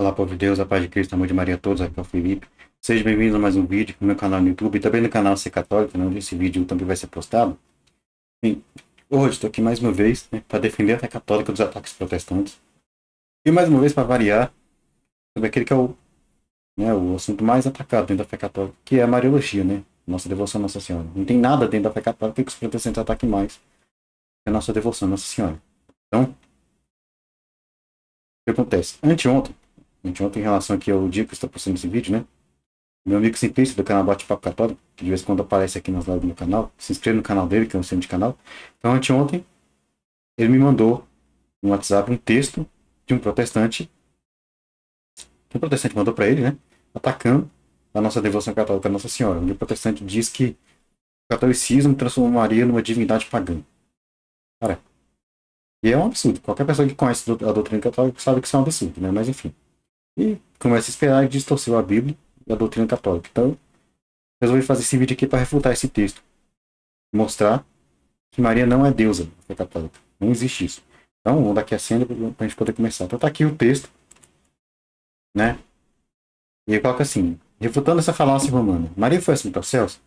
Olá, povo de Deus, a paz de Cristo, amor de Maria a todos, aqui é o Felipe. Sejam bem-vindos a mais um vídeo no meu canal no YouTube e também no canal Ser Católico, onde esse vídeo também vai ser postado. Bem, hoje estou aqui mais uma vez, para defender a fé católica dos ataques protestantes. E mais uma vez, para variar, sobre aquele que é o assunto mais atacado dentro da fé católica, que é a Mariologia, nossa devoção a Nossa Senhora. Não tem nada dentro da fé católica que os protestantes ataquem mais que a nossa devoção a Nossa Senhora. Então, o que acontece? Anteontem, em relação aqui ao dia que eu estou postando esse vídeo, meu amigo Simplício do canal Bate-Papo Católico, que de vez em quando aparece aqui nas lives do meu canal, se inscreve no canal dele, que é um centro de canal. Então, anteontem, ele me mandou no WhatsApp um texto de um protestante, que um protestante mandou para ele, atacando a nossa devoção católica a Nossa Senhora. Onde o protestante diz que o catolicismo transformaria numa divindade pagã. Cara, e é um absurdo. Qualquer pessoa que conhece a doutrina católica sabe que isso é um absurdo, Mas enfim. E começa a esperar e distorceu a Bíblia e a doutrina católica. Então, resolvi fazer esse vídeo aqui para refutar esse texto. Mostrar que Maria não é deusa da fé católica. Não existe isso. Então, vamos dar aqui a cena para a gente poder começar. Então, tá aqui o texto, E ele coloca assim, refutando essa falácia romana. Maria foi assunta aos céus?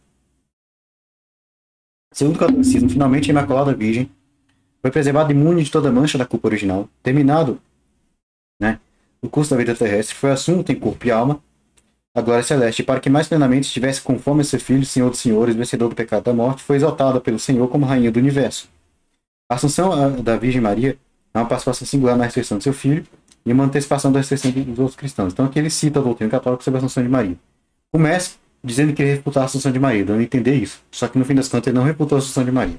Segundo o catolicismo, finalmente a Imaculada Virgem foi preservada imune de toda mancha da culpa original. Terminado, o curso da vida terrestre, foi assunta em corpo e alma a glória celeste, para que mais plenamente estivesse conforme a seu Filho, Senhor dos Senhores, vencedor do pecado e da morte, foi exaltada pelo Senhor como Rainha do Universo. A Assunção da Virgem Maria é uma participação singular na ressurreição de seu Filho e uma antecipação da ressurreição dos outros cristãos. Então aqui ele cita a doutrina católica sobre a Assunção de Maria. Começa dizendo que ele refutar a Assunção de Maria, dando a entender isso. Só que no fim das contas ele não refutou a Assunção de Maria.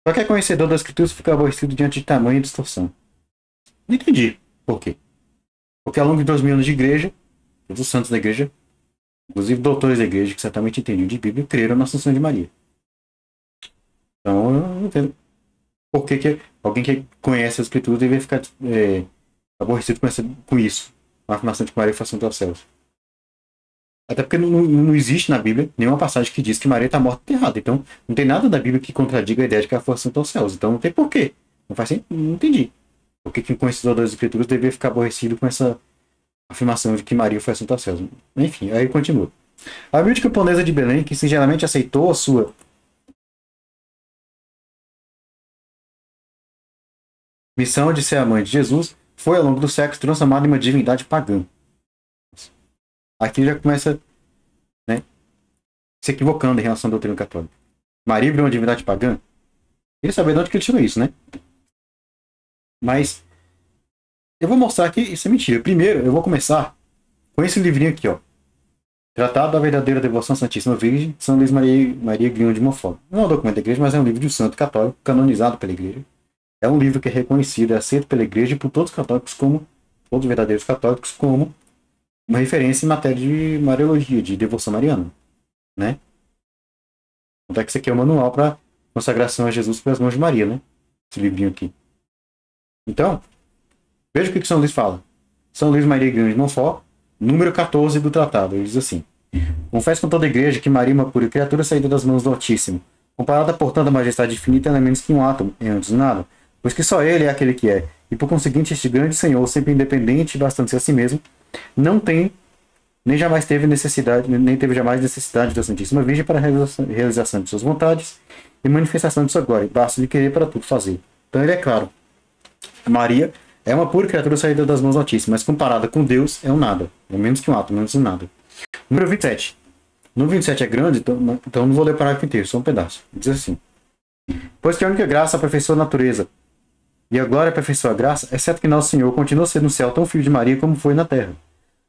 Qualquer conhecedor das Escrituras fica aborrecido diante de tamanha distorção. Não entendi por quê. Porque ao longo de 2000 anos de igreja, todos os santos da igreja, inclusive doutores da igreja que certamente entendiam de Bíblia, creram na Assunção de Maria. Então eu não entendo por que alguém que conhece as Escrituras deveria ficar aborrecido com isso. A afirmação de que Maria foi assunta aos céus. Até porque não existe na Bíblia nenhuma passagem que diz que Maria está morta e enterrada. Então não tem nada da Bíblia que contradiga a ideia de que ela foi assunta aos céus. Então não tem porquê. Não faz sentido. Não entendi. Por que um conhecedor das Escrituras deveria ficar aborrecido com essa afirmação de que Maria foi assunta aos céus? Enfim, aí continua. A humilde camponesa de Belém, que sinceramente aceitou a sua missão de ser a mãe de Jesus, foi ao longo dos séculos transformada em uma divindade pagã. Aqui já começa se equivocando em relação à doutrina católica. Maria virou uma divindade pagã? Queria saber de onde que ele tirou isso, Mas eu vou mostrar que isso é mentira. Primeiro, eu vou começar com esse livrinho aqui, ó. Tratado da Verdadeira Devoção à Santíssima Virgem, São Luís Maria Grignion de Montfort. Não é um documento da igreja, mas é um livro de um santo católico, canonizado pela igreja. É um livro que é reconhecido, é aceito pela igreja e por todos os católicos como, todos os verdadeiros católicos, como uma referência em matéria de Mariologia, de devoção mariana, Então é que isso aqui é o manual para consagração a Jesus pelas mãos de Maria, Esse livrinho aqui. Então, veja o que São Luís fala. São Luís Maria Grignion de Montfort, número 14 do tratado. Ele diz assim: confesso com toda a igreja que Maria é uma pura criatura saída das mãos do Altíssimo. Comparada, portanto, à majestade infinita, ela é menos que um átomo, e antes de nada, pois que só ele é aquele que é. E por conseguinte, este grande Senhor, sempre independente e bastante a si mesmo, não tem, nem jamais teve necessidade, nem teve jamais necessidade da Santíssima Virgem para a realização de suas vontades e manifestação de sua glória. Basta lhe querer para tudo fazer. Então ele é claro. Maria é uma pura criatura saída das mãos do Altíssimo, mas comparada com Deus é um nada. É menos que um átomo, menos um nada. Número 27. Número 27 é grande, então não vou ler o parágrafo inteiro, só um pedaço. Diz assim: pois que a única graça aperfeiçoa a natureza, e a glória aperfeiçoa a graça, exceto que nosso Senhor continua sendo no céu tão filho de Maria como foi na terra.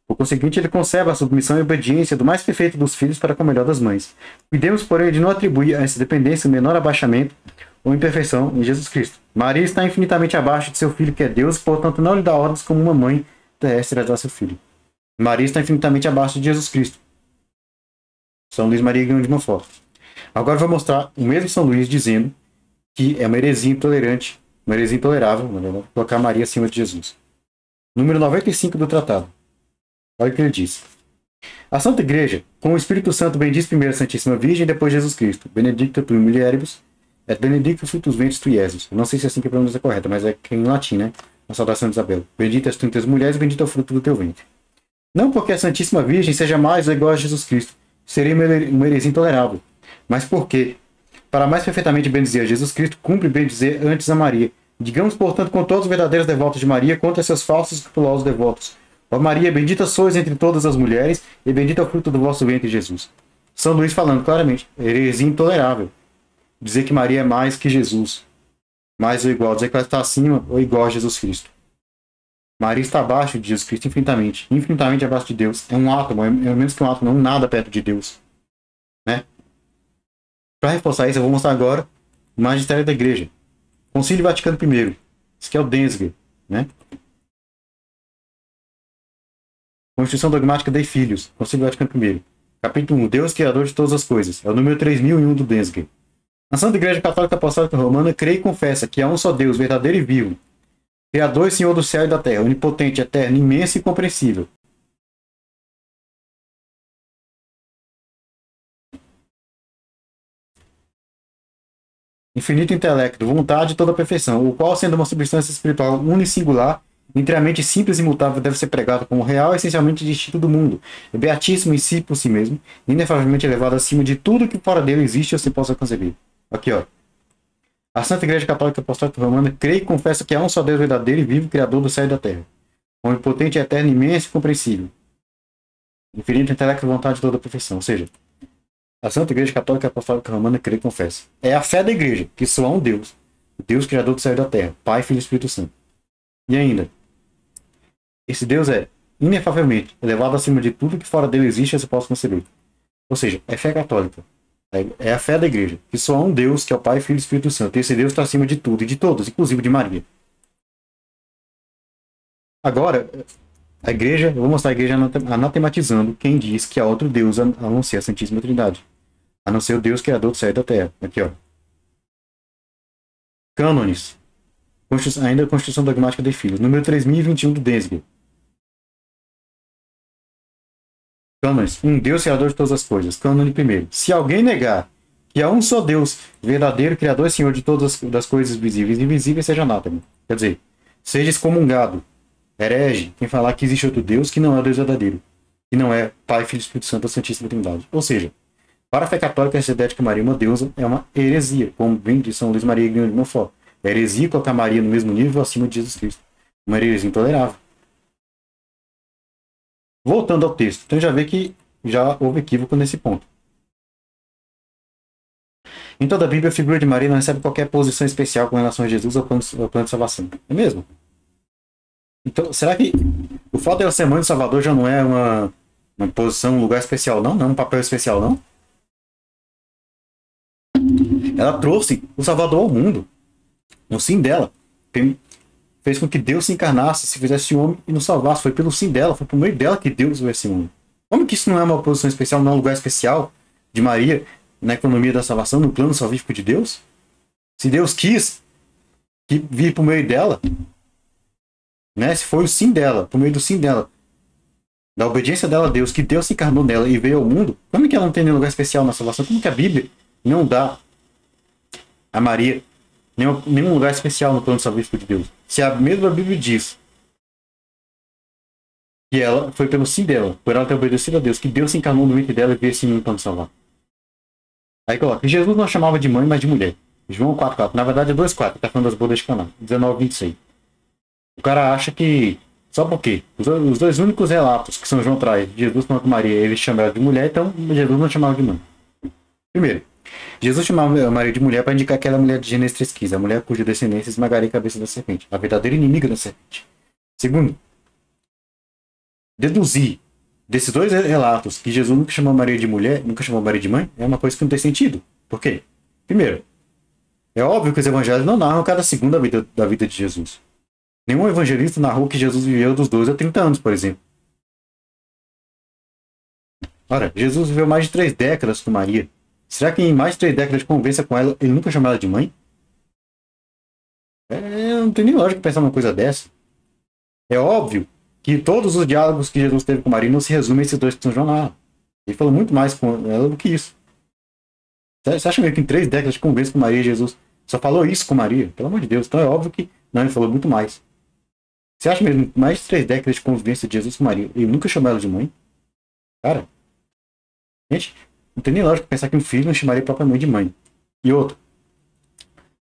Por conseguinte, ele conserva a submissão e obediência do mais perfeito dos filhos para com a melhor das mães. Cuidemos, porém, de não atribuir a essa dependência o menor abaixamento ou imperfeição em Jesus Cristo. Maria está infinitamente abaixo de seu filho, que é Deus, portanto não lhe dá ordens como uma mãe terrestre dá a seu filho. Maria está infinitamente abaixo de Jesus Cristo. São Luís Maria Grignion de Montfort. Agora vou mostrar o mesmo São Luís dizendo que é uma heresia intolerante, uma heresia intolerável, na verdade, colocar Maria acima de Jesus. Número 95 do tratado. Olha o que ele diz. A Santa Igreja, com o Espírito Santo, bendiz primeiro a Santíssima Virgem e depois Jesus Cristo. Benedicta tu mulieribus, et benedictus fructus ventris tui, Jesus. Eu não sei se é assim que a pronúncia é correta, mas é em latim, a saudação de Isabel. Bendita és tu entre as mulheres, bendito é o fruto do teu ventre. Não porque a Santíssima Virgem seja mais ou igual a Jesus Cristo, seria uma heresia intolerável, mas porque, para mais perfeitamente bendizer a Jesus Cristo, cumpre bendizer antes a Maria. Digamos, portanto, com todos os verdadeiros devotos de Maria contra seus falsos e escrupulosos devotos. Ó Maria, bendita sois entre todas as mulheres, e bendito é o fruto do vosso ventre, Jesus. São Luís falando claramente, heresia intolerável. Dizer que Maria é mais que Jesus, mais ou igual, dizer que ela está acima ou igual a Jesus Cristo. Maria está abaixo de Jesus Cristo infinitamente, infinitamente abaixo de Deus. É um átomo, é menos que um átomo, não nada perto de Deus. Né? Para reforçar isso, eu vou mostrar agora o magistério da igreja. Concílio Vaticano I. Isso aqui é o Densger, né? Constituição Dogmática Dei Filhos, Concílio Vaticano I. Capítulo 1. Deus, Criador de todas as coisas. É o número 3001 do Densger. A Santa Igreja Católica Apostólica Romana crê e confessa que há um só Deus, verdadeiro e vivo, Criador e Senhor do céu e da terra, onipotente, eterno, imenso e incompreensível. Infinito intelecto, vontade e toda perfeição, o qual, sendo uma substância espiritual única e singular, inteiramente simples e imutável, deve ser pregado como real e essencialmente distinto do mundo, é beatíssimo em si por si mesmo, inefavelmente elevado acima de tudo que fora dele existe ou se possa conceber. Aqui, ó. A Santa Igreja Católica Apostólica Romana crê e confessa que há um só Deus verdadeiro e vivo, Criador do céu e da terra, onipotente, eterno, imenso e compreensível. Infinito intelecto, vontade e toda perfeição. Ou seja, a Santa Igreja Católica Apostólica Romana crê e confessa. É a fé da Igreja que só há um Deus, o Deus Criador do céu e da terra, Pai, Filho e Espírito Santo. E ainda, esse Deus é inefavelmente elevado acima de tudo que fora dele existe e se possa conceber. Ou seja, é fé católica. É a fé da igreja, que só há um Deus, que é o Pai, Filho e Espírito Santo. E esse Deus está acima de tudo e de todos, inclusive de Maria. Agora, a igreja, eu vou mostrar a igreja anatematizando quem diz que há outro Deus a não ser a Santíssima Trindade. A não ser o Deus Criador do céu e da terra. Aqui, ó. Cânones. Ainda a Constituição Dogmática de Filhos. Número 3021 do Densger. Cânones. Um Deus Criador de todas as coisas. Cânone primeiro. Se alguém negar que há um só Deus, verdadeiro Criador e Senhor de todas as coisas visíveis e invisíveis, seja anátema. Quer dizer, seja excomungado, herege, quem falar que existe outro Deus que não é o Deus verdadeiro, que não é Pai, Filho e Espírito Santo, a Santíssima Trindade. Ou seja, para a fé católica, essa ideia de que Maria é uma deusa é uma heresia, como vem de São Luís Maria Grignion de Montfort. É heresia colocar Maria no mesmo nível acima de Jesus Cristo. Uma heresia intolerável. Voltando ao texto, então já vê que já houve equívoco nesse ponto. Em toda a Bíblia, a figura de Maria não recebe qualquer posição especial com relação a Jesus ou ao plano de salvação. É mesmo? Então, será que o fato de ela ser mãe do Salvador já não é uma posição, um lugar especial, não? Não é um papel especial, não? Ela trouxe o Salvador ao mundo. No sim dela. Fez com que Deus se encarnasse, se fizesse homem e nos salvasse. Foi pelo sim dela, foi por meio dela que Deus veio esse mundo. Como que isso não é uma posição especial, não é um lugar especial de Maria na economia da salvação, no plano salvífico de Deus? Se Deus quis que vir por meio dela, né? Se foi o sim dela, por meio do sim dela, da obediência dela a Deus, que Deus se encarnou nela e veio ao mundo, como que ela não tem nenhum lugar especial na salvação? Como que a Bíblia não dá a Maria nenhum lugar especial no plano salvífico de Deus? Se a mesma Bíblia diz que ela foi pelo sim dela, por ela ter obedecido a Deus, que Deus se encarnou no ventre dela e veio esse mundo para nos salvar. Aí coloca, Jesus não chamava de mãe, mas de mulher. João 4,4. Na verdade é 2,4, tá falando das bodas de Caná. 19,26. O cara acha que, só porque os dois únicos relatos que São João traz, Jesus falando com Maria, ele chamava de mulher, então Jesus não chamava de mãe. Primeiro, Jesus chamava Maria de mulher para indicar que ela é a mulher de Gênesis 3,15, a mulher cuja descendência esmagaria a cabeça da serpente, a verdadeira inimiga da serpente. Segundo, deduzir desses dois relatos que Jesus nunca chamou Maria de mulher, nunca chamou Maria de mãe, é uma coisa que não tem sentido. Por quê? Primeiro, é óbvio que os evangelhos não narram cada segundo da vida de Jesus. Nenhum evangelista narrou que Jesus viveu dos 12 a 30 anos, por exemplo. Ora, Jesus viveu mais de 3 décadas com Maria. Será que em mais de 3 décadas de convivência com ela, ele nunca chamou ela de mãe? Não tem nem lógica pensar numa coisa dessa. É óbvio que todos os diálogos que Jesus teve com Maria não se resumem a esses dois que São João narra. Ele falou muito mais com ela do que isso. Você acha mesmo que em 3 décadas de convivência com Maria, Jesus só falou isso com Maria? Pelo amor de Deus. Então é óbvio que não, ele falou muito mais. Você acha mesmo que mais de 3 décadas de convivência de Jesus com Maria, ele nunca chamou ela de mãe? Cara, gente, não tem nem lógica pensar que um filho não chamaria a própria mãe de mãe. E outro,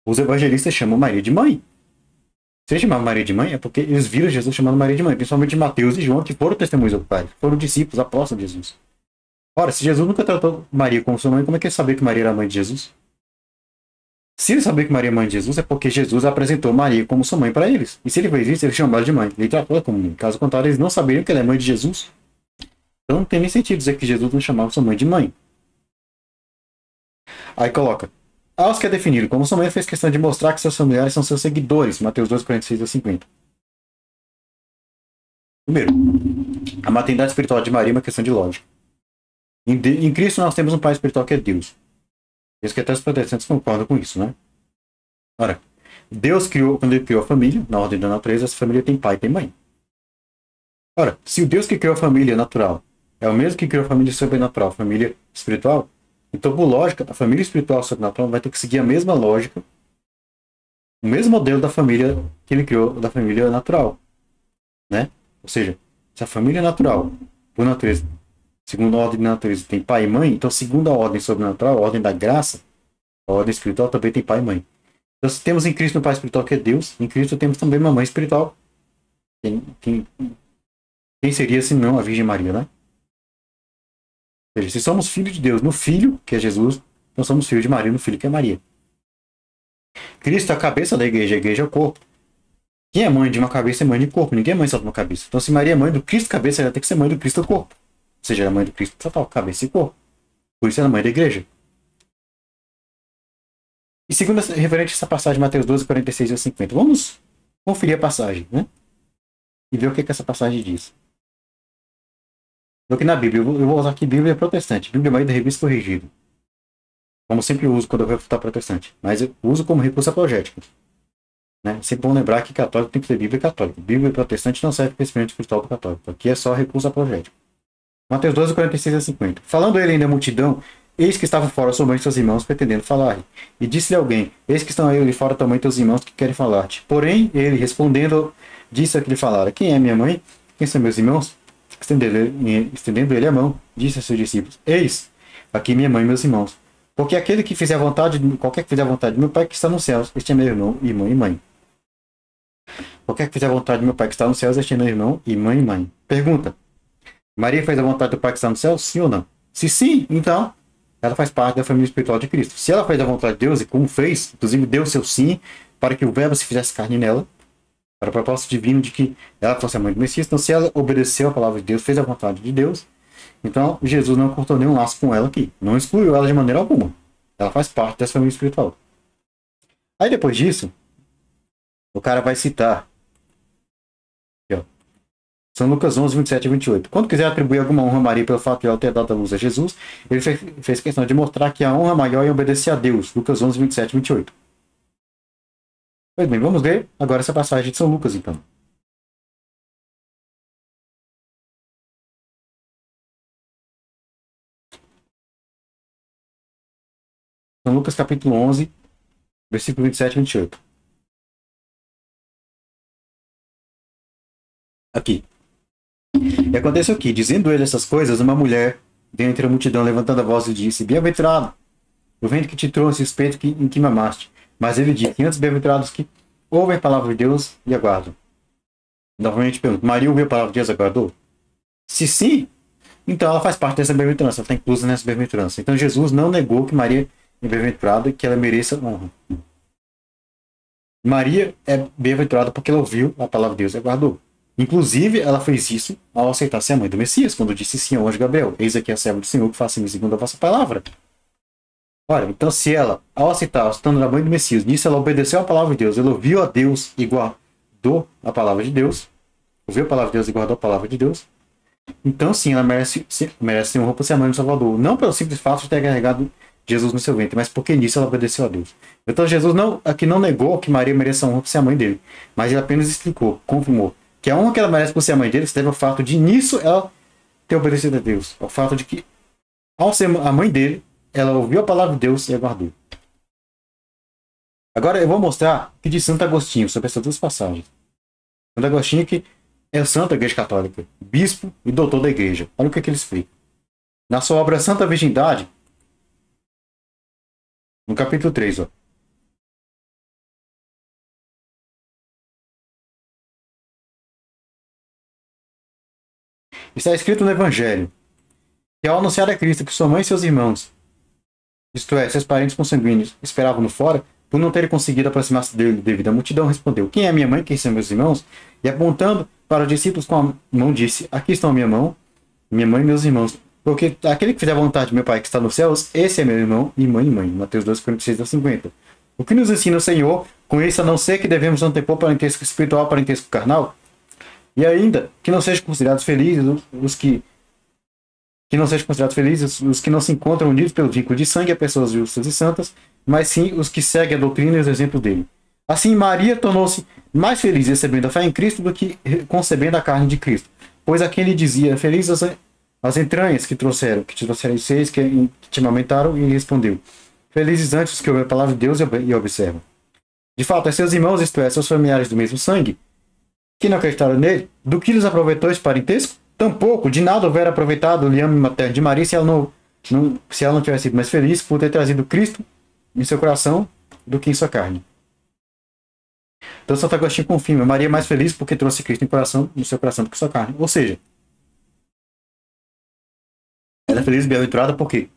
os evangelistas chamam Maria de mãe. Se eles chamavam Maria de mãe, é porque eles viram Jesus chamando Maria de mãe, principalmente Mateus e João, que foram testemunhos oculares, foram discípulos, apóstolos de Jesus. Ora, se Jesus nunca tratou Maria como sua mãe, como é que ele sabia que Maria era mãe de Jesus? Se ele sabia que Maria é mãe de Jesus, é porque Jesus apresentou Maria como sua mãe para eles. E se ele fez isso, ele chamou ela de mãe. Ele tratou ela como mãe. Caso contrário, eles não saberiam que ela é mãe de Jesus. Então não tem nem sentido dizer que Jesus não chamava sua mãe de mãe. Aí coloca: aos que a definiram como sua mãe, fez questão de mostrar que seus familiares são seus seguidores. Mateus 2, 46 a 50. Primeiro, a maternidade espiritual de Maria é uma questão de lógica. Em Cristo nós temos um pai espiritual que é Deus. Isso que até os protestantes concordam com isso, né? Ora, Deus criou, quando ele criou a família, na ordem da natureza, essa família tem pai e tem mãe. Ora, se o Deus que criou a família natural é o mesmo que criou a família sobrenatural, a família espiritual, então, por lógica, a família espiritual sobrenatural vai ter que seguir a mesma lógica, o mesmo modelo da família que ele criou, da família natural, né? Ou seja, se a família natural, por natureza, segundo a ordem da natureza, tem pai e mãe, então, segundo a ordem sobrenatural, a ordem da graça, a ordem espiritual também tem pai e mãe. Então, se temos em Cristo um pai espiritual que é Deus, em Cristo temos também uma mãe espiritual. Quem seria, se não, a Virgem Maria, né? Ou seja, se somos filhos de Deus no Filho, que é Jesus, nós somos filhos de Maria no Filho, que é Maria. Cristo é a cabeça da igreja, a igreja é o corpo. Quem é mãe de uma cabeça é mãe de corpo, ninguém é mãe só de uma cabeça. Então, se Maria é mãe do Cristo cabeça, ela tem que ser mãe do Cristo corpo. Ou seja, ela é mãe do Cristo total, cabeça e corpo. Por isso ela é mãe da igreja. E segundo referente a essa passagem de Mateus 12, 46 a 50, vamos conferir a passagem, né? E ver o que essa passagem diz. Aqui na Bíblia, eu vou usar aqui Bíblia protestante, Bíblia Maria da Revista Corrigida. Como sempre uso quando eu vou refutar protestante. Mas eu uso como recurso apologético. Né? Sempre bom lembrar que católico tem que ter Bíblia católica. Bíblia protestante não serve para experimento espiritual do católico. Aqui é só recurso apologético. Mateus 12, 46 a 50. Falando ele ainda à multidão, eis que estavam fora somente seus irmãos pretendendo falar-lhe. E disse-lhe alguém: eis que estão aí ali fora também teus irmãos que querem falar-te. Porém, ele, respondendo, disse a que lhe falara: quem é minha mãe? Quem são meus irmãos? Estendendo ele a mão, disse a seus discípulos: eis, aqui minha mãe e meus irmãos. Porque aquele que fizer a vontade, qualquer que fizer a vontade de meu Pai que está nos céus, este é meu irmão, irmão e mãe. Qualquer que fizer a vontade de meu Pai que está nos céus, este é meu irmão, irmã e mãe. Pergunta: Maria fez a vontade do Pai que está no céu? Sim ou não? Se sim, então ela faz parte da família espiritual de Cristo. Se ela fez a vontade de Deus, e como fez, inclusive deu seu sim, para que o verbo se fizesse carne nela, para o propósito divino de que ela fosse a mãe do Messias. Então, se ela obedeceu a palavra de Deus, fez a vontade de Deus, então Jesus não cortou nenhum laço com ela aqui. Não excluiu ela de maneira alguma. Ela faz parte dessa família espiritual. Aí, depois disso, o cara vai citar aqui, ó, São Lucas 11, 27 e 28. Quando quiser atribuir alguma honra a Maria pelo fato de ela ter dado a luz a Jesus, ele fez questão de mostrar que a honra maior é obedecer a Deus. Lucas 11, 27 e 28. Pois bem, vamos ler agora essa passagem de São Lucas, então. São Lucas, capítulo 11, versículo 27 e 28. Aqui. E aconteceu que, dizendo ele essas coisas, uma mulher, dentre a multidão, levantando a voz, lhe disse: bem-aventurado, o vento que te trouxe, o espeto em que mamaste. Mas ele disse: antes bem-aventurados que ouvem a palavra de Deus e aguardam. Novamente pergunto: Maria ouviu a palavra de Deus e aguardou? Se sim, então ela faz parte dessa bem-aventurança, ela está inclusa nessa bem-aventurança. Então Jesus não negou que Maria é bem-aventurada e que ela mereça honra. Maria é bem-aventurada porque ela ouviu a palavra de Deus e aguardou. Inclusive, ela fez isso ao aceitar ser a mãe do Messias, quando disse sim ao anjo Gabriel: eis aqui a serva do Senhor que faça em mim segundo a vossa palavra. Olha, então se ela, ao aceitar, estando a mãe do Messias, nisso ela obedeceu a palavra de Deus, ela ouviu a Deus e guardou a palavra de Deus, ouviu a palavra de Deus e guardou a palavra de Deus, então sim, ela merece honra por ser a mãe do Salvador. Não pelo simples fato de ter carregado Jesus no seu ventre, mas porque nisso ela obedeceu a Deus. Então Jesus aqui não negou que Maria mereça honra por ser a mãe dele, mas ele apenas explicou, confirmou, que a honra que ela merece por ser a mãe dele se deve ao fato de nisso ela ter obedecido a Deus. Ao fato de que, ao ser a mãe dele, ela ouviu a palavra de Deus e aguardou. Agora eu vou mostrar o que diz Santo Agostinho sobre essas duas passagens. Santo Agostinho que é o santo da Igreja Católica, bispo e doutor da Igreja. Olha o que ele explica. Na sua obra Santa Virgindade, no capítulo 3, ó. Está escrito no Evangelho que ao anunciar a Cristo que sua mãe e seus irmãos, isto é, seus parentes consanguíneos, esperavam-no fora, por não terem conseguido aproximar-se dele devido à multidão, respondeu: quem é minha mãe, quem são meus irmãos? E apontando para os discípulos com a mão, disse: aqui estão a minha mão, minha mãe e meus irmãos. Porque aquele que fizer a vontade de meu Pai que está nos céus, esse é meu irmão e mãe. Mateus 2, 46 a 50. O que nos ensina o Senhor com isso, a não ser que devemos antepor parentesco espiritual, parentesco carnal? E ainda, que não sejam considerados felizes os que não sejam considerados felizes os que não se encontram unidos pelo vínculo de sangue a pessoas justas e santas, mas sim os que seguem a doutrina e os exemplos dele. Assim, Maria tornou-se mais feliz recebendo a fé em Cristo do que concebendo a carne de Cristo. Pois a quem lhe dizia: felizes as entranhas que te trouxeram seis, que te amamentaram, e respondeu: felizes antes os que ouvem a palavra de Deus e observam. De fato, é seus irmãos, isto é, seus familiares do mesmo sangue, que não acreditaram nele. Do que lhes aproveitou esse parentesco? Tampouco, de nada houvera aproveitado o liame materno de Maria se ela não tivesse sido mais feliz por ter trazido Cristo em seu coração do que em sua carne. Então Santo Agostinho confirma: Maria é mais feliz porque trouxe Cristo no seu coração do que em sua carne. Ou seja, ela é feliz e bem-aventurada por quê?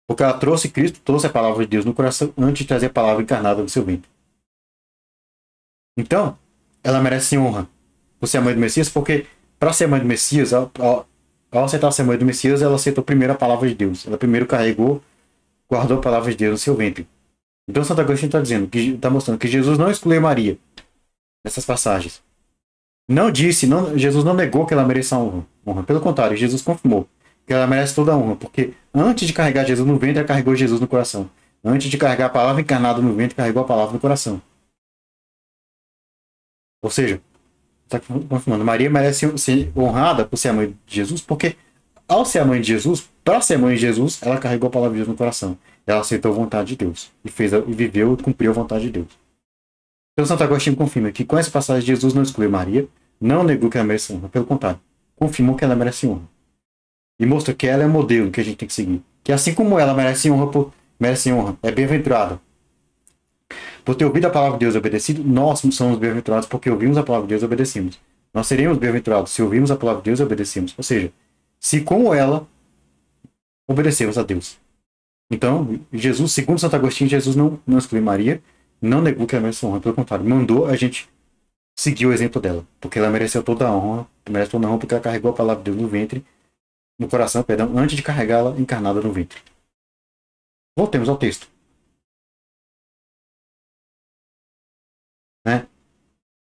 Porque ela trouxe Cristo, trouxe a palavra de Deus no coração antes de trazer a palavra encarnada no seu ventre. Então, ela merece honra por ser a mãe do Messias, porque para ser a mãe do Messias, ao aceitar ser a mãe do Messias, ela aceitou primeiro a palavra de Deus. Ela primeiro guardou a palavra de Deus no seu ventre. Então Santo Agostinho está mostrando que Jesus não excluiu Maria nessas passagens. Jesus não negou que ela mereça honra. Pelo contrário, Jesus confirmou que ela merece toda a honra, porque antes de carregar Jesus no ventre, ela carregou Jesus no coração. Antes de carregar a palavra encarnada no ventre, carregou a palavra no coração. Ou seja, está confirmando, Maria merece ser honrada por ser a mãe de Jesus, porque ao ser a mãe de Jesus, para ser a mãe de Jesus, ela carregou a palavra de Deus no coração. Ela aceitou a vontade de Deus e viveu e cumpriu a vontade de Deus. Então Santo Agostinho confirma que com essa passagem Jesus não excluiu Maria, não negou que ela merece honra, pelo contrário, confirmou que ela merece honra. E mostra que ela é o modelo que a gente tem que seguir. Que assim como ela merece honra, é bem-aventurada por ter ouvido a palavra de Deus e obedecido, nós somos bem-aventurados porque ouvimos a palavra de Deus e obedecemos. Nós seremos bem-aventurados se ouvirmos a palavra de Deus e obedecemos. Ou seja, se como ela obedecemos a Deus. Então, Jesus, segundo Santo Agostinho, Jesus não excluiu Maria, não negou que ela merece honra, pelo contrário, mandou a gente seguir o exemplo dela, porque ela mereceu toda a honra, porque ela carregou a palavra de Deus no coração, antes de carregá-la encarnada no ventre. Voltemos ao texto. Né?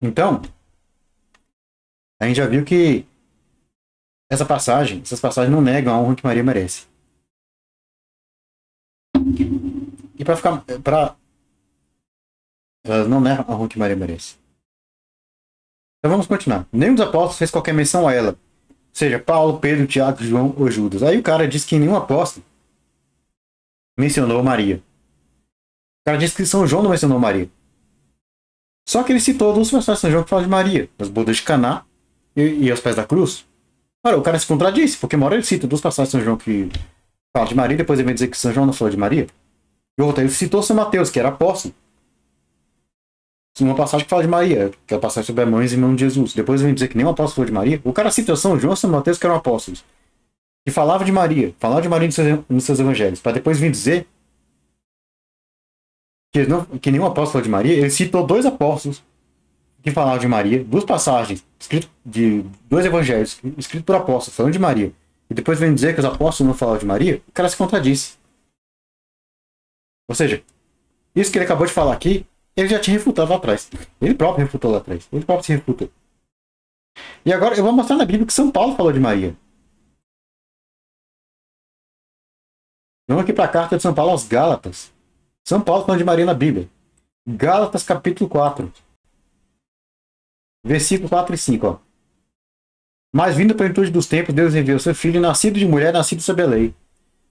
Então, a gente já viu que essas passagens não negam a honra que Maria merece. E elas não negam a honra que Maria merece. Então vamos continuar. Nenhum dos apóstolos fez qualquer menção a ela. Seja Paulo, Pedro, Tiago, João ou Judas. Aí o cara diz que nenhum apóstolo mencionou Maria. O cara diz que São João não mencionou Maria. Só que ele citou duas passagens de São João que falam de Maria. As bodas de Caná e aos pés da cruz. Ora, o cara se contradisse, porque uma hora ele cita duas passagens de São João que falam de Maria, depois ele vem dizer que São João não falou de Maria. E outra, ele citou São Mateus, que era apóstolo. Uma passagem que fala de Maria, que é a passagem sobre a mãe e irmão de Jesus. Depois vem dizer que nenhum apóstolo falou de Maria. O cara cita São João e São Mateus, que eram apóstolos. Que falavam de Maria nos seus evangelhos. Para depois vir dizer que nenhum apóstolo falou de Maria. Ele citou dois apóstolos que falavam de Maria, duas passagens escritas de dois evangelhos escritos por apóstolos falando de Maria. E depois vem dizer que os apóstolos não falavam de Maria. O cara se contradisse. Ou seja, isso que ele acabou de falar aqui, ele já tinha refutado lá atrás. Ele próprio refutou lá atrás. Ele próprio se refutou. E agora eu vou mostrar na Bíblia que São Paulo falou de Maria. Vamos aqui para a carta de São Paulo aos Gálatas. São Paulo falando de Maria na Bíblia. Gálatas capítulo 4. Versículo 4 e 5. Ó. Mas vindo a plenitude dos tempos, Deus enviou seu filho, nascido de mulher, nascido sob a lei,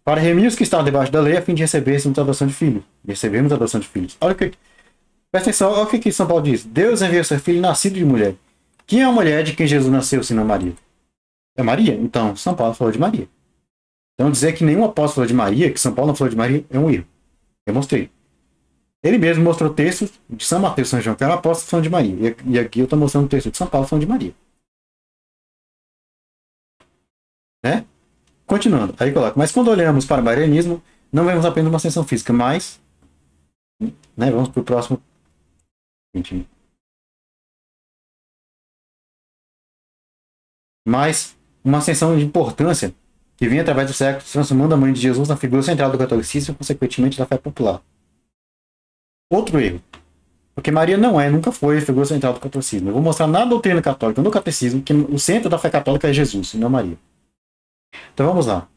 para remir os que estavam debaixo da lei, a fim de recebermos a adoção de filhos. Olha o que Presta atenção, olha o que São Paulo diz. Deus enviou seu filho nascido de mulher. Quem é a mulher de quem Jesus nasceu, senão Maria? É Maria? Então, São Paulo falou de Maria. Então, dizer que nenhum apóstolo falou de Maria, que São Paulo não falou de Maria, é um erro. Eu mostrei. Ele mesmo mostrou textos de São Mateus e São João, que era apóstolo falando de Maria. E aqui eu estou mostrando o texto de São Paulo falando de Maria. Né? Continuando. Aí coloca. Mas quando olhamos para o marianismo, não vemos apenas uma ascensão física, mas... Né, vamos para o próximo. Mas uma ascensão de importância que vem através do século, transformando a mãe de Jesus na figura central do catolicismo e, consequentemente, da fé popular. Outro erro. Porque Maria não é, nunca foi a figura central do catolicismo. Eu vou mostrar na doutrina católica, no catecismo, que o centro da fé católica é Jesus, e não Maria. Então vamos lá.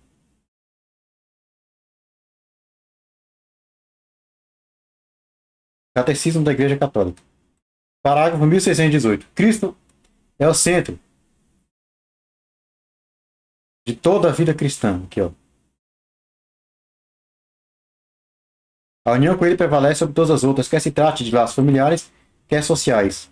Catecismo da Igreja Católica. Parágrafo 1618. Cristo é o centro de toda a vida cristã. Aqui, ó. A união com ele prevalece sobre todas as outras, quer se trate de laços familiares, quer sociais.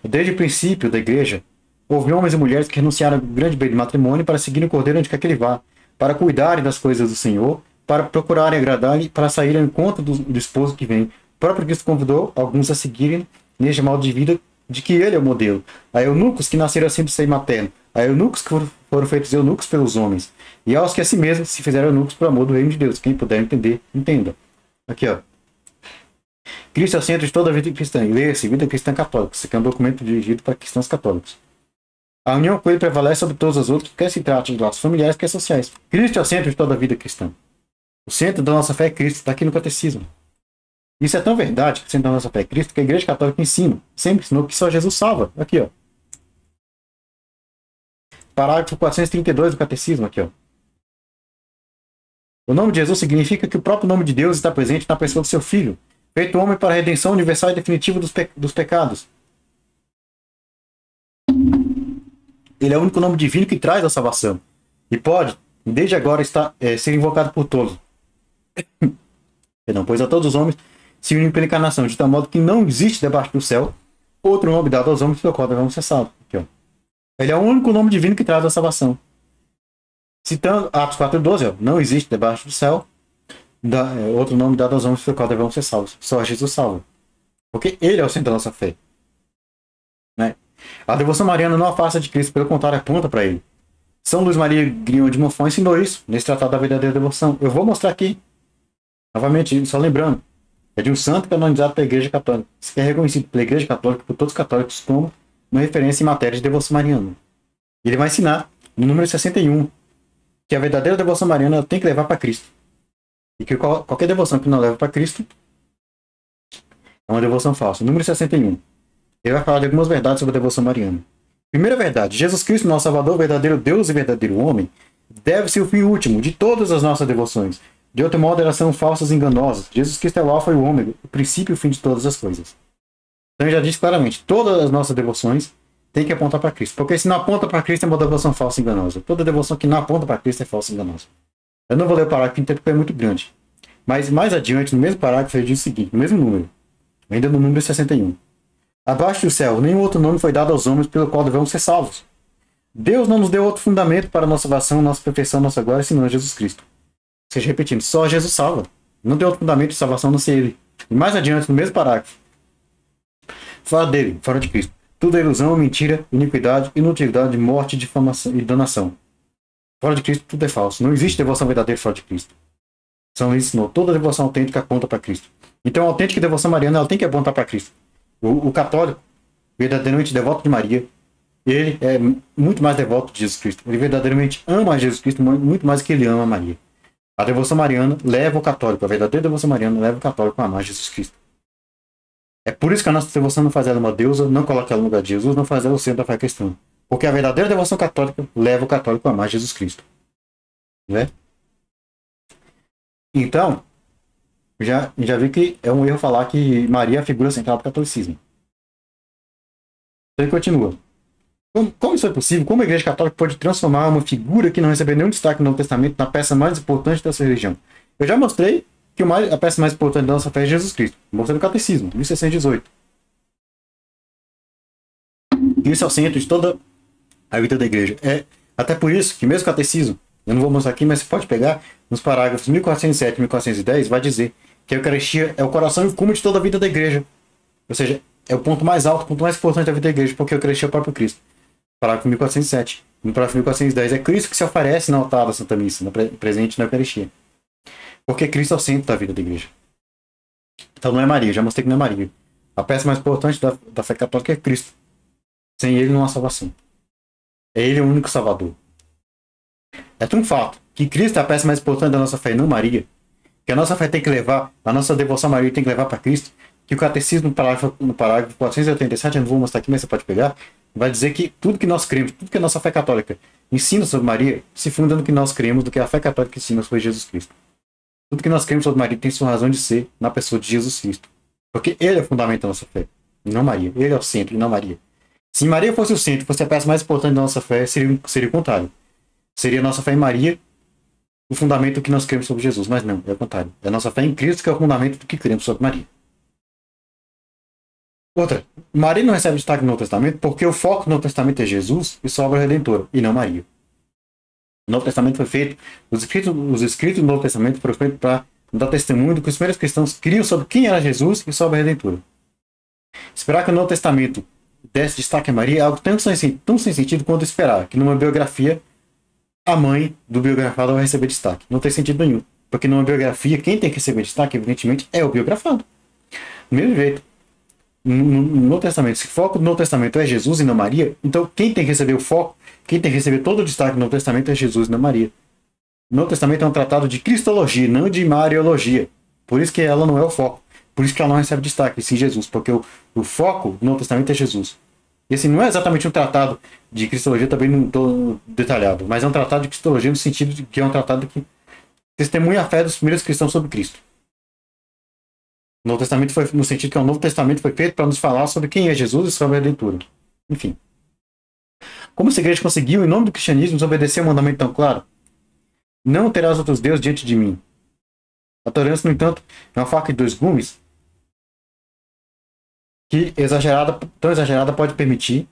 Desde o princípio da Igreja, houve homens e mulheres que renunciaram ao grande bem do matrimônio para seguir o Cordeiro onde quer que ele vá, para cuidarem das coisas do Senhor, para procurarem agradar-lhe, para saírem ao encontro do esposo que vem. O próprio Cristo convidou alguns a seguirem neste modo de vida de que ele é o modelo. Há eunucos que nasceram assim do seio materno. Há eunucos que foram feitos eunucos pelos homens. E aos que a si mesmos se fizeram eunucos por amor do reino de Deus. Quem puder entender, entenda. Aqui, ó. Cristo é o centro de toda a vida cristã. E leia-se Vida Cristã Católica. Isso aqui é um documento dirigido para cristãos católicos. A união com ele prevalece sobre todas as outras, quer se trate de laços familiares, quer sociais. Cristo é o centro de toda a vida cristã. O centro da nossa fé é Cristo. Está aqui no catecismo. Isso é tão verdade que o centro da nossa fé é Cristo, que a Igreja Católica ensina. Sempre ensinou que só Jesus salva. Aqui, ó. Parágrafo 432 do catecismo. Aqui, ó. O nome de Jesus significa que o próprio nome de Deus está presente na pessoa do seu Filho, feito homem para a redenção universal e definitiva dos pecados. Ele é o único nome divino que traz a salvação. E pode, desde agora, ser invocado por todos. Perdão, pois a todos os homens se unem pela encarnação, de tal modo que não existe debaixo do céu outro nome dado aos homens pelo qual devemos ser salvos. Aqui, ó. Ele é o único nome divino que traz a salvação. Citando Atos 4:12, ó, não existe debaixo do céu outro nome dado aos homens pelo qual devemos ser salvos. Só Jesus salva. Porque ele é o centro da nossa fé. Né? A devoção mariana não afasta de Cristo, pelo contrário, aponta para ele. São Luís Maria Grignion de Montfort ensinou isso nesse Tratado da Verdadeira Devoção. Eu vou mostrar aqui. Novamente, só lembrando. É de um santo canonizado pela Igreja Católica. Isso é reconhecido pela Igreja Católica, por todos os católicos, como uma referência em matéria de devoção mariana. Ele vai ensinar, no número 61, que a verdadeira devoção mariana tem que levar para Cristo. E que qualquer devoção que não leva para Cristo é uma devoção falsa. Número 61. Ele vai falar de algumas verdades sobre a devoção mariana. Primeira verdade. Jesus Cristo, nosso Salvador, verdadeiro Deus e verdadeiro homem, deve ser o fim último de todas as nossas devoções. De outro modo, elas são falsas e enganosas. Jesus Cristo é o alfa e o ômega, o princípio e o fim de todas as coisas. Então ele já diz claramente, todas as nossas devoções têm que apontar para Cristo. Porque se não aponta para Cristo é uma devoção falsa e enganosa. Toda devoção que não aponta para Cristo é falsa e enganosa. Eu não vou ler o parágrafo inteiro porque é muito grande. Mas mais adiante, no mesmo parágrafo, ele diz o seguinte, no mesmo número, ainda no número 61. Abaixo do céu, nenhum outro nome foi dado aos homens pelo qual devemos ser salvos. Deus não nos deu outro fundamento para a nossa salvação, nossa perfeição, nossa glória, senão Jesus Cristo. Ou seja, repetindo, só Jesus salva. Não tem outro fundamento de salvação, não ser ele. E mais adiante, no mesmo parágrafo, fora dele, fora de Cristo. Tudo é ilusão, mentira, iniquidade, inutilidade, morte, difamação e danação. Fora de Cristo, tudo é falso. Não existe devoção verdadeira fora de Cristo. São Luís ensinou. Toda devoção autêntica aponta para Cristo. Então, a autêntica devoção mariana, ela tem que apontar para Cristo. O católico, verdadeiramente devoto de Maria, ele é muito mais devoto de Jesus Cristo. Ele verdadeiramente ama Jesus Cristo muito mais do que ele ama Maria. A devoção mariana leva o católico, a verdadeira devoção mariana leva o católico a amar Jesus Cristo. É por isso que a nossa devoção não faz ela uma deusa, não coloca ela no lugar de Jesus, não faz ela o centro da fé cristã. Porque a verdadeira devoção católica leva o católico a amar Jesus Cristo. Né? Então, já vi que é um erro falar que Maria é a figura central do catolicismo. Então ele continua. Como isso é possível? Como a Igreja Católica pode transformar uma figura que não recebeu nenhum destaque no Novo Testamento na peça mais importante da sua religião? Eu já mostrei que a peça mais importante da nossa fé é Jesus Cristo. Mostra no Catecismo, 1618. Isso é o centro de toda a vida da igreja. É até por isso que mesmo o Catecismo, eu não vou mostrar aqui, mas você pode pegar, nos parágrafos 1407 e 1410, vai dizer que a Eucaristia é o coração e o cume de toda a vida da igreja. Ou seja, é o ponto mais alto, o ponto mais importante da vida da igreja, porque a Eucaristia é o próprio Cristo. Parágrafo 1407. No parágrafo 1410, é Cristo que se oferece no altar da Santa Missa, presente na Eucaristia. Porque Cristo é o centro da vida da igreja. Então não é Maria, já mostrei que não é Maria. A peça mais importante da fé católica é Cristo. Sem ele não há salvação. É ele o único salvador. É um fato que Cristo é a peça mais importante da nossa fé e não Maria. Que a nossa fé tem que levar, a nossa devoção a Maria tem que levar para Cristo. Que o Catecismo, no parágrafo 487, eu não vou mostrar aqui, mas você pode pegar, vai dizer que tudo que nós cremos, tudo que a nossa fé católica ensina sobre Maria, se funda no que nós cremos do que a fé católica ensina sobre Jesus Cristo. Tudo que nós cremos sobre Maria tem sua razão de ser na pessoa de Jesus Cristo. Porque ele é o fundamento da nossa fé, e não Maria. Ele é o centro, e não Maria. Se Maria fosse o centro, fosse a peça mais importante da nossa fé, seria o contrário. Seria a nossa fé em Maria o fundamento que nós cremos sobre Jesus. Mas não, é o contrário. É a nossa fé em Cristo que é o fundamento do que cremos sobre Maria. Outra, Maria não recebe destaque no Novo Testamento porque o foco no Novo Testamento é Jesus e sua obra redentora, e não Maria. O Novo Testamento foi feito, os escritos do Novo Testamento foram feitos para dar testemunho do que os primeiros cristãos criam sobre quem era Jesus e sua obra redentora. Esperar que o Novo Testamento desse destaque a Maria é algo tão sem sentido quanto esperar que numa biografia a mãe do biografado vai receber destaque. Não tem sentido nenhum. Porque numa biografia, quem tem que receber destaque, evidentemente, é o biografado. Do mesmo jeito, no Novo Testamento, se o foco do Novo Testamento é Jesus e não Maria, então quem tem que receber o foco, quem tem que receber todo o destaque no Novo Testamento é Jesus e não Maria. O Novo Testamento é um tratado de cristologia, não de mariologia. Por isso que ela não é o foco. Por isso que ela não recebe destaque, sim Jesus. Porque o foco do Novo Testamento é Jesus. Esse não é exatamente um tratado de cristologia, também não estou detalhado, mas é um tratado de cristologia no sentido de que é um tratado que testemunha a fé dos primeiros cristãos sobre Cristo. O Novo Testamento foi no sentido que o Novo Testamento foi feito para nos falar sobre quem é Jesus e sobre a redentura. Enfim. Como essa igreja conseguiu, em nome do cristianismo, desobedecer um mandamento tão claro? Não terás outros deuses diante de mim. A tolerância, no entanto, é uma faca de dois gumes que tão exagerada pode permitir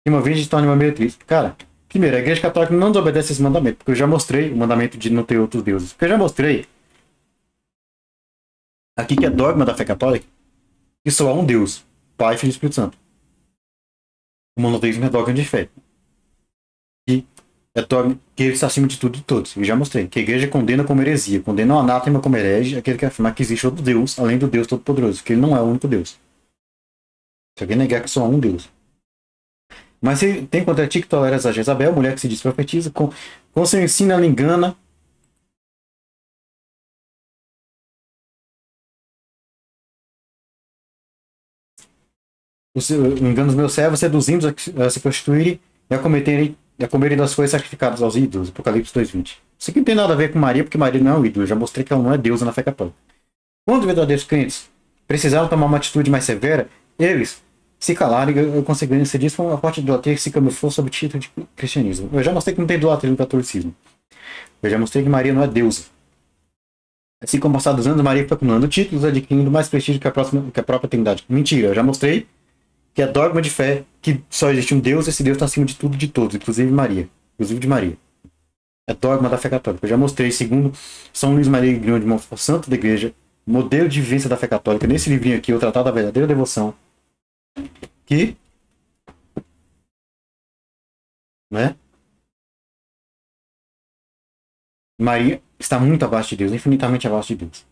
que uma virgem se torne uma meretriz. Cara, primeiro, a igreja católica não desobedece esse mandamento, porque eu já mostrei o mandamento de não ter outros deuses. Porque eu já mostrei aqui que é dogma da fé católica que só há um Deus, Pai, Filho e Espírito Santo. O monoteísmo é dogma de fé. E é dogma que ele está acima de tudo e de todos. Eu já mostrei que a igreja condena como heresia, condena o anátema como herege, aquele que afirma que existe outro Deus, além do Deus Todo-Poderoso, que ele não é o único Deus. Se alguém negar que só há um Deus. Mas se tem contra ti que toleras a Jezabel, mulher que se diz profetiza, com seu ensino ela engana. Engana os meus servos, seduzindo a se prostituírem e a comerem das coisas sacrificadas aos ídolos. Apocalipse 2:20. Isso aqui não tem nada a ver com Maria, porque Maria não é um ídolo. Eu já mostrei que ela não é deusa na fé católica. Quando os verdadeiros crentes precisaram tomar uma atitude mais severa, eles se calaram e a consequência disso foi uma forte idolatria que se camuflou sob o título de cristianismo. Eu já mostrei que não tem idolatria no catolicismo. Eu já mostrei que Maria não é deusa. Assim como passados os anos, Maria foi acumulando títulos, adquirindo mais prestígio que a própria Trindade. Mentira, eu já mostrei que é dogma de fé que só existe um Deus e esse Deus está acima de tudo e de todos, inclusive Maria. Inclusive de Maria. É dogma da fé católica. Eu já mostrei, segundo São Luís Maria Grignion de Montfort, santo da igreja, modelo de vivência da fé católica, nesse livrinho aqui, o Tratado da Verdadeira Devoção, que, né, Maria está muito abaixo de Deus, infinitamente abaixo de Deus.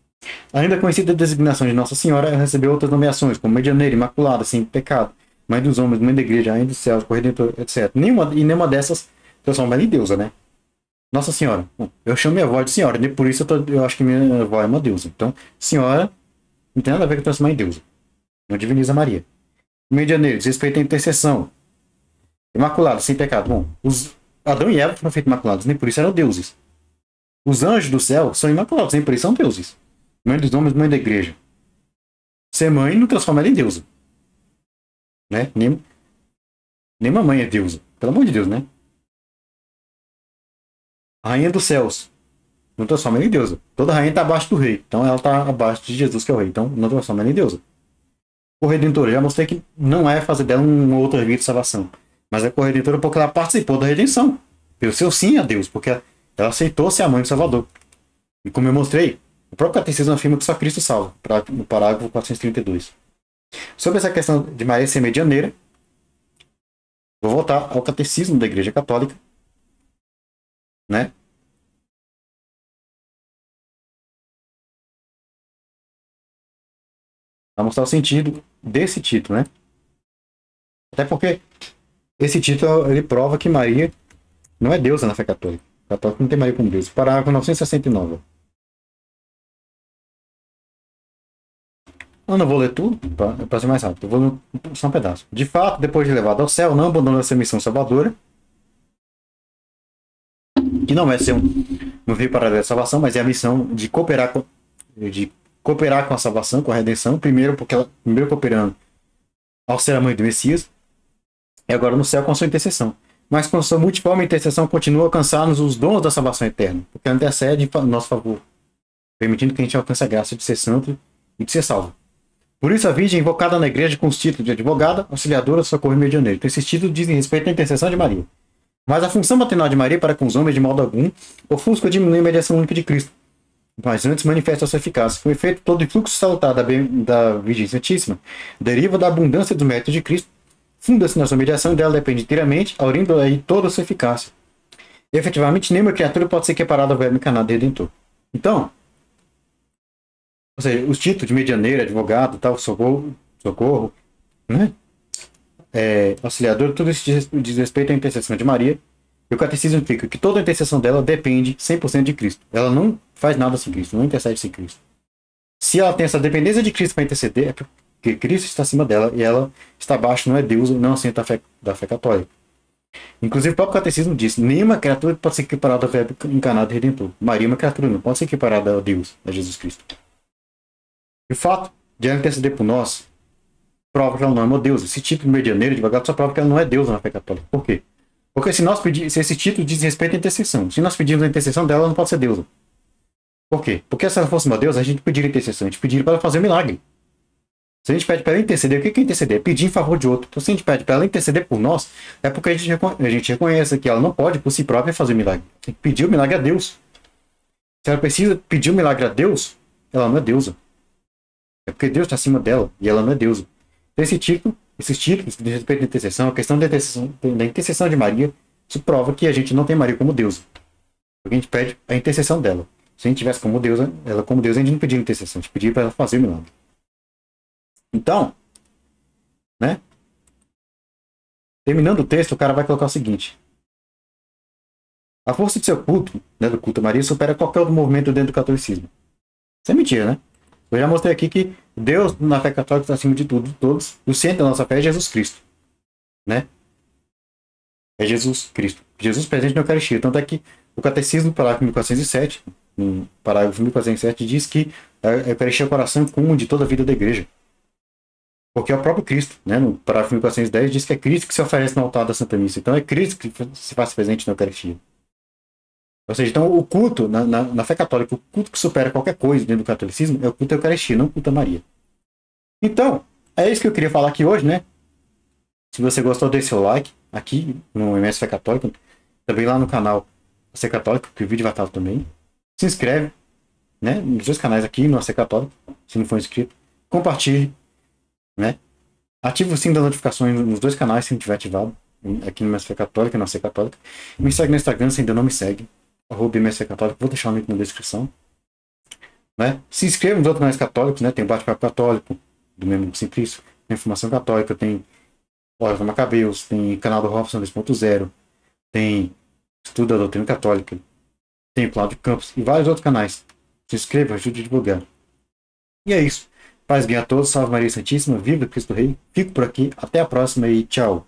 Ainda conhecida a designação de Nossa Senhora, ela recebeu outras nomeações, como medianeira, imaculada, sem pecado, mãe dos homens, mãe da igreja, rainha dos céus, corredentor, etc. Nenhuma dessas transforma ela em deusa, né? Nossa Senhora. Bom, eu chamo minha avó de senhora, né? Por isso eu acho que minha avó é uma deusa. Então, senhora não tem nada a ver com transformar em deusa. Não diviniza Maria. Medianeiro, desrespeito à intercessão. Imaculado, sem pecado. Bom, Adão e Eva foram feitos imaculados, nem por isso eram deuses. Os anjos do céu são imaculados, nem por isso são deuses. Mãe dos homens, mãe da igreja. Ser mãe não transforma ela em deusa. Né? Nem mamãe é deusa. Pelo amor de Deus, né? Rainha dos céus. Não transforma ela em deusa. Toda rainha está abaixo do rei. Então ela está abaixo de Jesus, que é o rei. Então não transforma ela em deusa. Corredentora, já mostrei que não é fazer dela uma outra vida de salvação. Mas é corredentora porque ela participou da redenção. Pelo seu sim a Deus. Porque ela aceitou ser a mãe do Salvador. E como eu mostrei, o próprio catecismo afirma que só Cristo salva. No parágrafo 432. Sobre essa questão de Maria ser medianeira, vou voltar ao catecismo da Igreja Católica, né? Para mostrar o sentido desse título, né? Até porque esse título ele prova que Maria não é deusa na fé católica. O católico não tem Maria como Deus. Parágrafo 969. Eu não vou ler tudo, para ser mais rápido. Eu vou ler só um pedaço. De fato, depois de levado ao céu, não abandona essa missão salvadora, que não é ser um fio paralelo da salvação, mas é a missão de cooperar com a salvação, com a redenção, primeiro cooperando ao ser a mãe do Messias, e agora no céu com a sua intercessão. Mas com sua multiforme intercessão continua a alcançar-nos os dons da salvação eterna, porque ela intercede em nosso favor, permitindo que a gente alcance a graça de ser santo e de ser salvo. Por isso a Virgem é invocada na igreja com os títulos de advogada, auxiliadora, socorro e medianeiro. Então esses títulos dizem respeito à intercessão de Maria. Mas a função maternal de Maria para com os homens de modo algum ofusca ou diminui a mediação única de Cristo. Mas antes manifesta a sua eficácia. Com efeito, todo o fluxo salutar da Virgem Santíssima deriva da abundância dos méritos de Cristo, funda-se na sua mediação e dela depende inteiramente, aurindo aí toda a sua eficácia. E, efetivamente, nenhuma criatura pode ser equiparada ao verbo encarnado e redentor. Então, ou seja, os títulos de medianeira, advogado, tal, socorro, né? Auxiliador, tudo isso diz respeito à intercessão de Maria. E o catecismo explica que toda a intercessão dela depende 100% de Cristo. Ela não faz nada sem Cristo, não intercede sem Cristo. Se ela tem essa dependência de Cristo para interceder, é porque Cristo está acima dela e ela está abaixo, não é Deus, não assenta da fé católica. Inclusive o próprio catecismo diz: nenhuma criatura pode ser equiparada ao verbo encarnado e redentor. Maria é uma criatura, não pode ser equiparada a Deus, a Jesus Cristo. E o fato de ela interceder por nós prova que ela não é uma deusa. Esse título de medianeiro, advogado, só prova que ela não é deusa na fé católica. Por quê? Porque se esse título diz respeito à intercessão, se nós pedimos a intercessão dela, ela não pode ser deusa. Por quê? Porque se ela fosse uma deusa, a gente pediria intercessão, a gente pediria para ela fazer um milagre. Se a gente pede para ela interceder, o que é interceder? É pedir em favor de outro. Então, se a gente pede para ela interceder por nós, é porque a gente reconhece que ela não pode, por si própria, fazer o milagre. Tem que pedir o milagre a Deus. Se ela precisa pedir o milagre a Deus, ela não é deusa. É porque Deus está acima dela e ela não é deusa. Então, esses títulos de respeito à intercessão, a questão da intercessão de Maria, isso prova que a gente não tem Maria como deusa. Porque a gente pede a intercessão dela. Se a gente tivesse como deusa, ela como deusa, a gente não pedia intercessão, a gente pedia para ela fazer o milagre. Então, né? Terminando o texto, o cara vai colocar o seguinte: a força de seu culto, né, do culto a Maria, supera qualquer outro movimento dentro do catolicismo. Isso é mentira, né? Eu já mostrei aqui que Deus, na fé católica, está acima de tudo, de todos. O centro da nossa fé é Jesus Cristo, né? É Jesus Cristo. Jesus presente na Eucaristia. Tanto é que o Catecismo, no parágrafo 1407, no parágrafo 1407, diz que a Eucaristia é o coração comum de toda a vida da igreja. Porque é o próprio Cristo, né? No parágrafo 1410 diz que é Cristo que se oferece no altar da Santa Missa. Então é Cristo que se faz presente na Eucaristia. Ou seja, então o culto, na fé católica, o culto que supera qualquer coisa dentro do catolicismo é o culto à Eucaristia, não o culto a Maria. Então, é isso que eu queria falar aqui hoje, né? Se você gostou, deixe seu like aqui no MS Fé Católica, também lá no canal Fé Católica, que o vídeo vai estar também. Se inscreve, né? Nos dois canais aqui, no Fé Católica, se não for inscrito. Compartilhe, né? Ative o sininho das notificações nos dois canais, se não tiver ativado. Aqui no MS Fé Católica e na Fé Católica. Me segue no Instagram se ainda não me segue. @MSC Católico, vou deixar o link na descrição, né? Se inscreva nos outros canais católicos, né? Tem o Bate-Papo Católico, do mesmo Simplício, tem Informação Católica, tem Hora da Macabeus, tem canal do Robson 2.0, tem Estudo da Doutrina Católica, tem o Cláudio Campos e vários outros canais. Se inscreva, ajude a divulgar. E é isso. Paz bem a todos, salve Maria Santíssima, viva Cristo Rei. Fico por aqui, até a próxima e tchau.